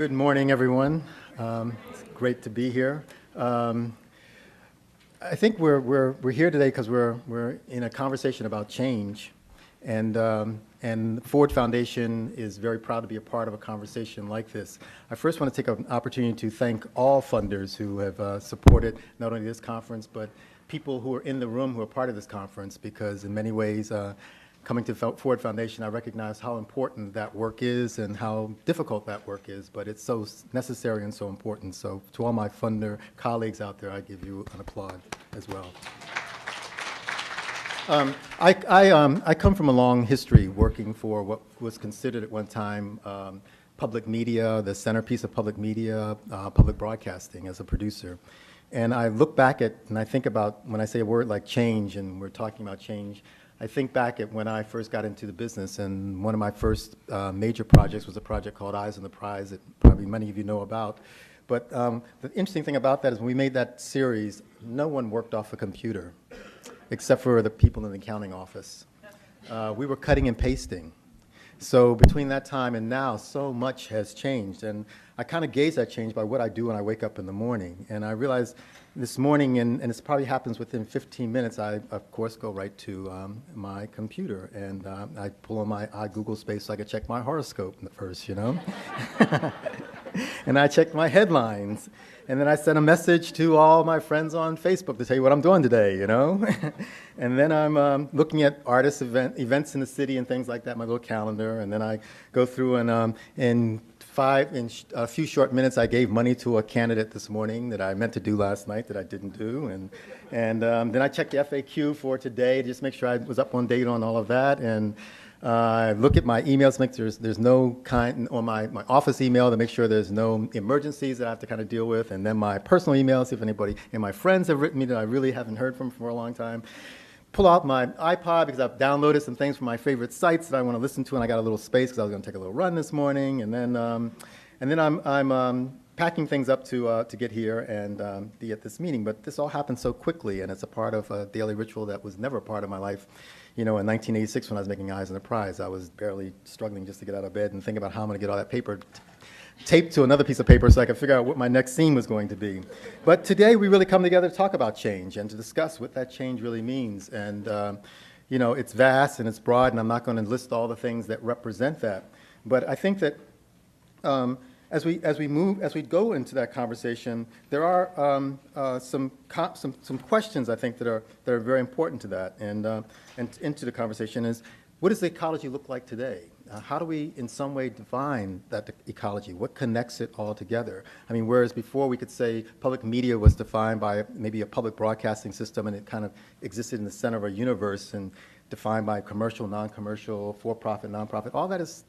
Good morning, everyone. It's great to be here. I think we're here today because we're in a conversation about change, and the Ford Foundation is very proud to be a part of a conversation like this. I first want to take an opportunity to thank all funders who have supported not only this conference but people who are in the room who are part of this conference, because in many ways, coming to Ford Foundation, I recognize how important that work is and how difficult that work is, but it's so necessary and so important. So to all my funder colleagues out there, I give you an applaud as well. I come from a long history working for what was considered at one time public media, the centerpiece of public media, public broadcasting as a producer. And I look back at, and I think about, when I say a word like change, and we're talking about change, I think back at when I first got into the business, and one of my first major projects was a project called Eyes on the Prize that probably many of you know about. But the interesting thing about that is when we made that series, no one worked off a computer except for the people in the accounting office. We were cutting and pasting. So between that time and now, so much has changed. And I kind of gauge that change by what I do when I wake up in the morning. And I realized this morning, and this probably happens within 15 minutes, I, of course, go right to my computer. And I pull on my Google Space so I can check my horoscope first, you know? And I check my headlines. And then I send a message to all my friends on Facebook to tell you what I'm doing today, you know? And then I'm looking at artist events in the city and things like that, my little calendar. And then I go through and in a few short minutes, I gave money to a candidate this morning that I meant to do last night that I didn't do. And then I checked the FAQ for today to just make sure I was up on date on all of that. And look at my emails, make sure there's no kind, on my office email to make sure there's no emergencies that I have to kind of deal with, and then my personal emails, see if anybody, and my friends have written me that I really haven't heard from for a long time. Pull out my iPod because I've downloaded some things from my favorite sites that I want to listen to, and I got a little space because I was going to take a little run this morning, and then I'm packing things up to get here and be at this meeting. But this all happened so quickly, and it's a part of a daily ritual that was never a part of my life. You know, in 1986, when I was making Eyes on the Prize, I was barely struggling just to get out of bed and think about how I'm going to get all that paper taped to another piece of paper so I could figure out what my next scene was going to be. But today, we really come together to talk about change and to discuss what that change really means. And, you know, it's vast and it's broad, and I'm not going to list all the things that represent that. But I think that as we go into that conversation, there are some questions I think that are very important to that, and into the conversation is, what does the ecology look like today? How do we, in some way, define that ecology? What connects it all together? I mean, whereas before we could say public media was defined by maybe a public broadcasting system, and it kind of existed in the center of a universe and defined by commercial, non-commercial, for-profit, non-profit, all that is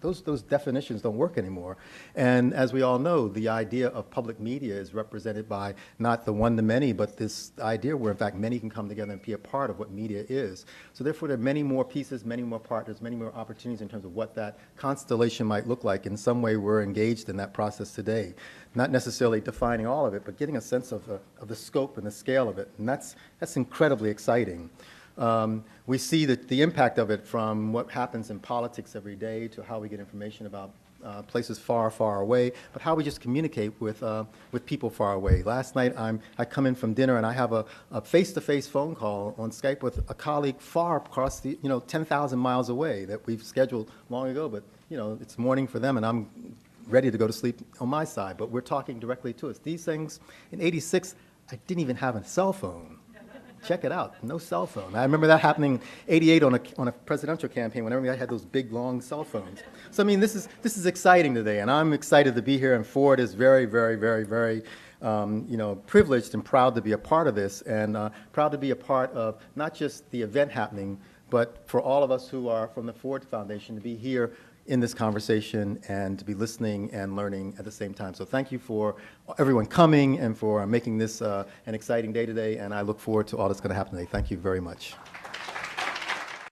those definitions don't work anymore. And as we all know, the idea of public media is represented by not the one to many, but this idea where in fact many can come together and be a part of what media is. So therefore there are many more pieces, many more partners, many more opportunities in terms of what that constellation might look like. In some way we're engaged in that process today. Not necessarily defining all of it, but getting a sense of the scope and the scale of it. And that's incredibly exciting. We see the impact of it from what happens in politics every day to how we get information about places far, far away, but how we just communicate with people far away. Last night, I come in from dinner and I have a face-to-face phone call on Skype with a colleague far across the, 10,000 miles away that we've scheduled long ago, but, it's morning for them and I'm ready to go to sleep on my side, but we're talking directly to us. These things, in '86, I didn't even have a cell phone. Check it out, no cell phone. I remember that happening in '88 on a presidential campaign whenever I had those big, long cell phones. So, I mean, this is exciting today, and I'm excited to be here, and Ford is very, very, very, very, privileged and proud to be a part of this, and proud to be a part of not just the event happening, but for all of us who are from the Ford Foundation to be here in this conversation and to be listening and learning at the same time. So thank you for everyone coming and for making this an exciting day today, and I look forward to all that's going to happen today. Thank you very much.